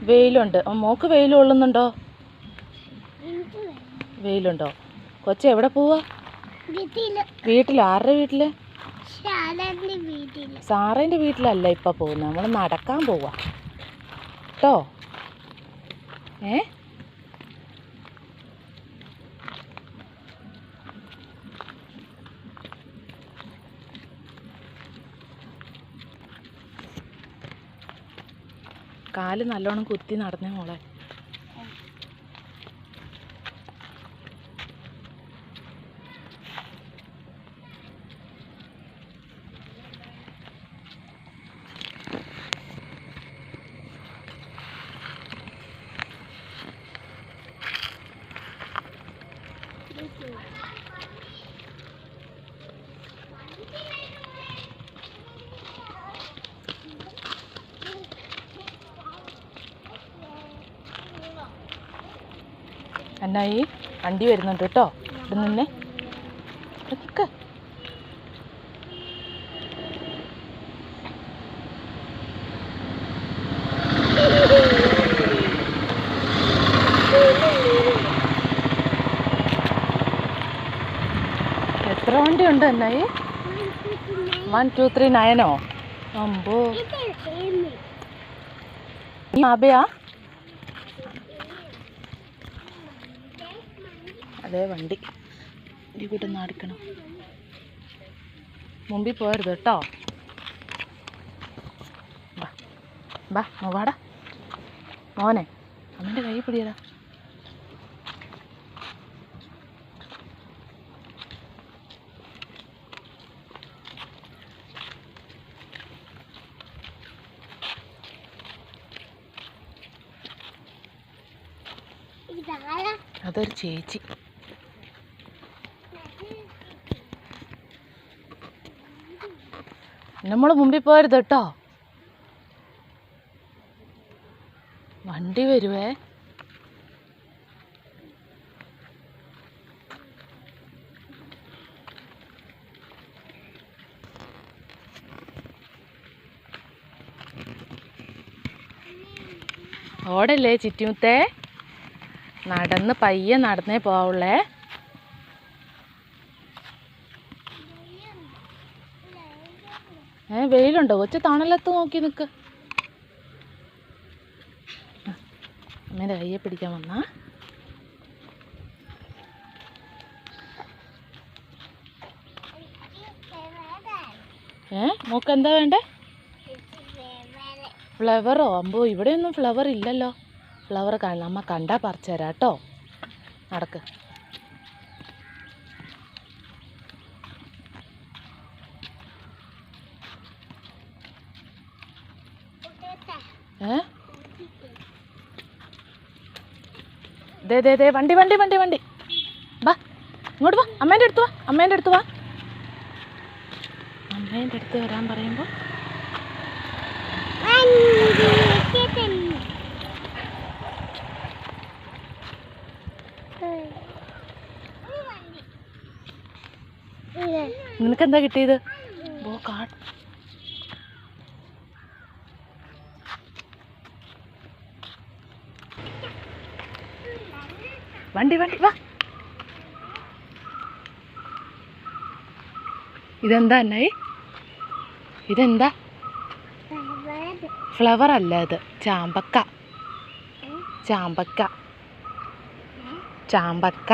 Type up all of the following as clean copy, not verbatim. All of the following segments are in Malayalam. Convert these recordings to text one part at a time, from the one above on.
വെയിലുണ്ട്. മോക്ക് വെയിൽ കൊള്ളുന്നുണ്ടോ? വെയിലുണ്ടോ? കൊച്ചെ എവിടെ പോവാ? വീട്ടിൽ. ആരുടെ വീട്ടില്? സാറേൻ്റെ വീട്ടിലല്ല ഇപ്പം പോകുന്നത്. നമ്മൾ നടക്കാൻ പോവാ കേട്ടോ. കാല് നല്ലോണം കുത്തി നടന്നേ മോളെ. എന്നായി? വണ്ടി വരുന്നുണ്ട് കേട്ടോ. ഇവിടെ നിന്നെ നിൽക്ക്. എത്ര വണ്ടിയുണ്ട് എന്നായി? 1 2 3 9 അമ്പോ. ആബയാ? അതേ വണ്ടി ഈ കൂട്ടൊന്ന് അടിക്കണം. മുമ്പിൽ പോരുത് കേട്ടോ. ബാ വാടാ മോനെ. അമ്മൻ്റെ കൈ പിടിയടാ. അതൊരു ചേച്ചി. നമ്മൾ മുമ്പിൽ പോരുത് കേട്ടോ. വണ്ടി വരുവേ. ഓടല്ലേ ചിറ്റിമുത്തേ. നടന്ന് പയ്യെ നടന്നേ പോവുള്ളേ. വെയിലുണ്ടോ? കൊച്ചു തണലത്ത് നോക്കി നിൽക്ക്. അമ്മേൻ്റെ കയ്യെ പിടിക്കാൻ വന്നാ. മോക്ക് എന്താ വേണ്ടേ? ഫ്ലവറോ? അമ്പോ ഇവിടെയൊന്നും ഫ്ലവർ ഇല്ലല്ലോ. ഫ്ലവർ അമ്മ കണ്ടാ പറിച്ചു തരാം കേട്ടോ. നടക്ക്. ദേ വണ്ടി വണ്ടി വണ്ടി വണ്ടി. വാ ഇങ്ങോട്ട് വാ. അമ്മേൻ്റെ അടുത്ത് വാ. അമ്മേൻ്റെ അടുത്ത് വാ. അമ്മേൻ്റെ അടുത്ത് വരാൻ പറയുമ്പോൾ നിനക്കെന്താ കിട്ടിയത്? വണ്ടി വണ്ടി വാ. ഇതെന്താ എന്നായി? ഇതെന്താ? ഫ്ലവർ അല്ല, ഇത് ചാമ്പക്ക. ചാമ്പക്ക ചാമ്പക്ക.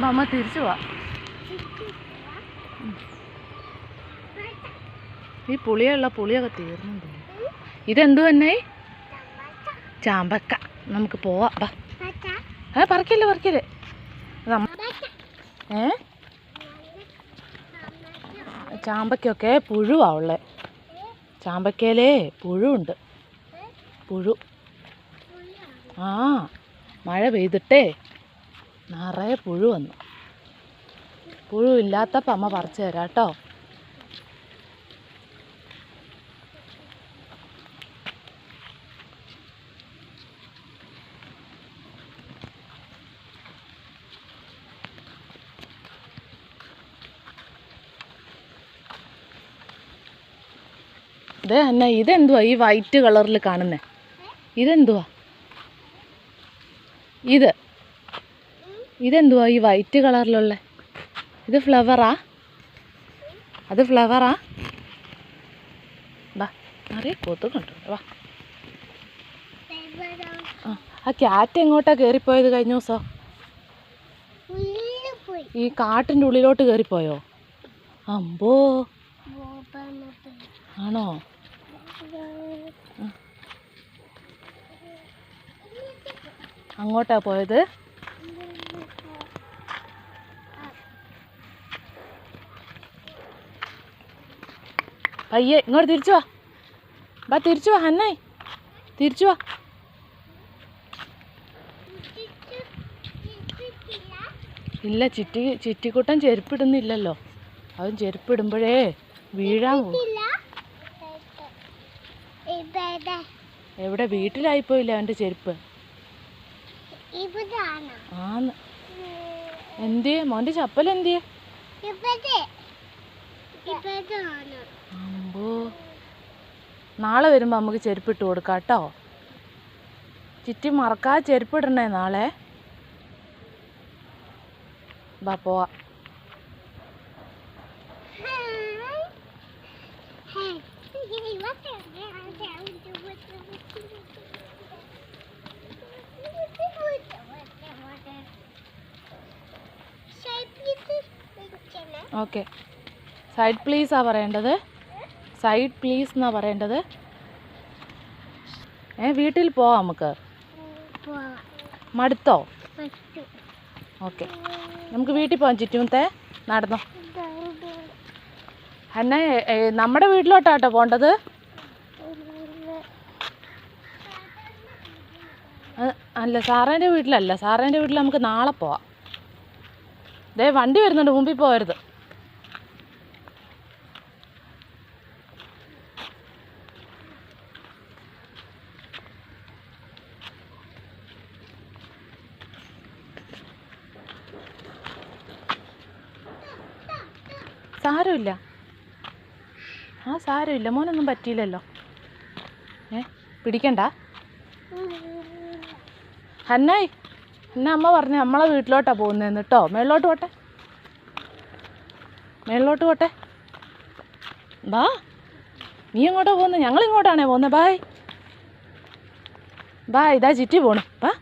അമ്മ തിരിച്ചു പോവാ. ഈ പുളിയൊക്കെ തീർന്നു. ഇതെന്തു തന്നെ? ചാമ്പക്ക. നമുക്ക് പോവാം. വാ. പറിക്കല്ലേ. ചാമ്പക്കൊക്കെ പുഴുവാ ഉള്ളേ. ചാമ്പക്കയിലേ പുഴുണ്ട്. പുഴു. മഴ പെയ്തിട്ടേ നിറയെ പുഴു വന്നു. പുഴു ഇല്ലാത്തപ്പോൾ അമ്മ പറിച്ചു തരാം കേട്ടോ. അതെ അന്ന, ഇതെന്തുവാ ഈ വൈറ്റ് കളറിൽ കാണുന്നേ? ഇതെന്തുവാ ഇതെന്തുവാ ഈ വൈറ്റ് കളറിലുള്ള? ഇത് ഫ്ലവറാ? അത് ഫ്ലവറാ? വാ, അറിയ കൊത്തുന്നുണ്ട്. വാ. ആ ക്യാറ്റ് എങ്ങോട്ടാ കയറിപ്പോയത് കഴിഞ്ഞ ദിവസം? ഈ കാട്ടിൻ്റെ ഉള്ളിലോട്ട് കയറിപ്പോയോ? അമ്പോ, ആണോ? അങ്ങോട്ടാ പോയത്? പയ്യെ ഇങ്ങോട്ട് തിരിച്ചു വാ. വാ, തിരിച്ചു വാ ഹന്നായി, തിരിച്ചു വാ. ഇല്ല, ചിറ്റിക്കുട്ടൻ ചെരുപ്പിടുന്നില്ലല്ലോ. അവൻ ചെരുപ്പിടുമ്പോഴേ വീഴാൻ പോകും. എവിടെ? വീട്ടിലായിപ്പോയില്ല അവൻ്റെ ചെരുപ്പ്. ആന്ന്. എന്തിയെ മോൻ്റെ ചപ്പൽ? എന്തിയെ? അമ്പോ, നാളെ വരുമ്പോൾ നമുക്ക് ചെരുപ്പിട്ട് കൊടുക്കാം കേട്ടോ. ചിറ്റി മറക്കാതെ ചെരുപ്പിടണേ നാളെ. വാ പോവാ. ഓക്കെ, സൈഡ് പ്ലീസാ പറയേണ്ടത്. സൈഡ് പ്ലീസ് എന്നാ പറയേണ്ടത്. വീട്ടിൽ പോവാം നമുക്ക്. മടുത്തോ? ഓക്കെ, നമുക്ക് വീട്ടിൽ പോകാം. ചിറ്റുമുത്തേ നടന്നോ. എന്നെ നമ്മുടെ വീട്ടിലോട്ടാട്ടോ പോണ്ടത്. അല്ല, സാറേൻ്റെ വീട്ടിലല്ല. സാറേൻ്റെ വീട്ടിൽ നമുക്ക് നാളെ പോവാം. ദേ വണ്ടി വരുന്നുണ്ട്, മുമ്പിൽ പോകരുത്. സാരമില്ല. സാരമില്ല, മോനൊന്നും പറ്റിയില്ലല്ലോ. പിടിക്കണ്ട ഹന്നായി. എന്നെ അമ്മ പറഞ്ഞു നമ്മളെ വീട്ടിലോട്ടാണ് പോകുന്നതെന്ന് കേട്ടോ. മേളിലോട്ട് പോട്ടെ, മേളിലോട്ട് പോട്ടെ. വാ, നീ എങ്ങോട്ടാണ് പോകുന്നത്? ഞങ്ങൾ ഇങ്ങോട്ടാണേ പോകുന്നത്. Bye bye. ഇതാ ചിറ്റി പോണു. വാ,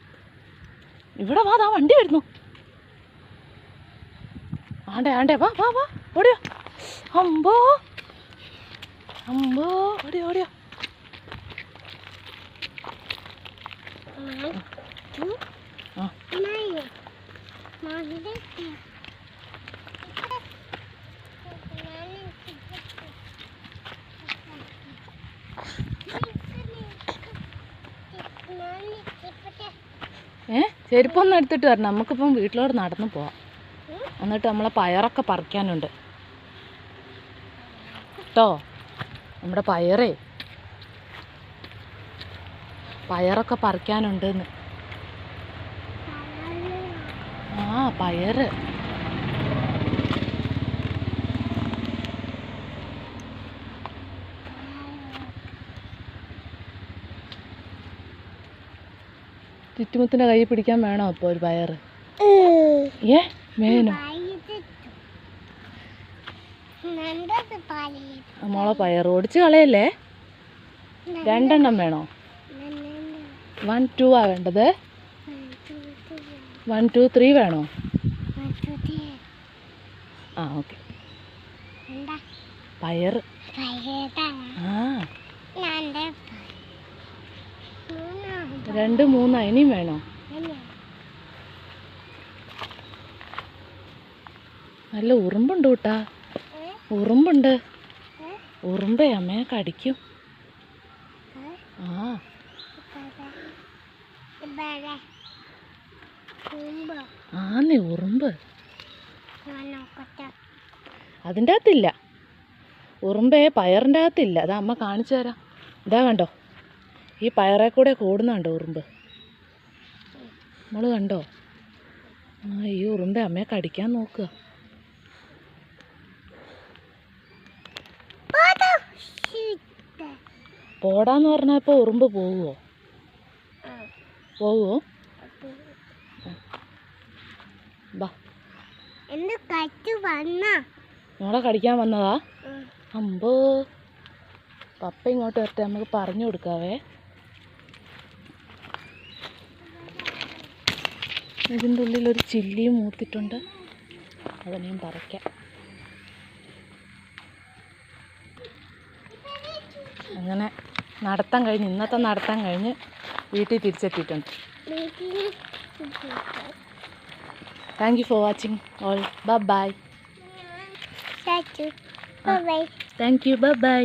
ഇവിടെ വാ. ദാ വണ്ടി വരുന്നു. ആണ്ടേ വാ വാ വാ, ഓടിയോ. അമ്പോ അമ്പോ, ഓടിയോ. ചെരുപ്പൊന്നും എടുത്തിട്ട് വരണം. നമുക്കിപ്പം വീട്ടിലോട്ട് നടന്നു പോവാം. എന്നിട്ട് നമ്മളെ പയറൊക്കെ പറിക്കാനുണ്ട് കേട്ടോ. നമ്മുടെ പയറൊക്കെ പറിക്കാനുണ്ടെന്ന്. പയറ്. ചുറ്റുമുത്തിൻ്റെ കൈ പിടിക്കാൻ വേണോ അപ്പോൾ ഒരു പയറ്? വേണോ മോളെ? പയർ ഓടിച്ച് കളയല്ലേ. 2 എണ്ണം വേണോ? 1 2 ആ വേണ്ടത്? 1 2 3 വേണോ? ഓക്കെ. പയർ 2 3 ഇനിയും വേണോ? നല്ല ഉറുമ്പുണ്ട് കൂട്ടാ. ഉറുമ്പുണ്ട്. ഉറുമ്പേ അമ്മയെ കടിക്കും. ആന്നേ ഉറുമ്പ്. അതിൻ്റെ അകത്തില്ല ഉറുമ്പേ, പയറിൻ്റെ അകത്തില്ല. അതാ അമ്മ കാണിച്ചു തരാം. ഇതാ കണ്ടോ, ഈ പയറെ കൂടെ കൂടുന്നുണ്ടോ ഉറുമ്പ്? നമ്മൾ കണ്ടോ? ഈ ഉറുമ്പേ അമ്മയെ കടിക്കാൻ നോക്കുക. പോടാന്ന് പറഞ്ഞാൽ ഇപ്പോൾ ഉറുമ്പ് പോകുമോ? പോകുമോ? ബാ. മോളെ കടിക്കാൻ വന്നതാ? അമ്പോ. പപ്പ ഇങ്ങോട്ട് വരട്ടെ, നമുക്ക് പറഞ്ഞു കൊടുക്കാവേ. ഇതിൻ്റെ ഉള്ളിലൊരു ചില്ലിയും മൂത്തിട്ടുണ്ട്, അതിനെയും പറിക്കാം. അങ്ങനെ നടത്താൻ കഴിഞ്ഞ്, ഇന്നത്തെ നടത്താൻ കഴിഞ്ഞ് വീട്ടിൽ തിരിച്ചെത്തിയിട്ടുണ്ട്. Thank you for watching all. Bye bye. Thank you. Bye by.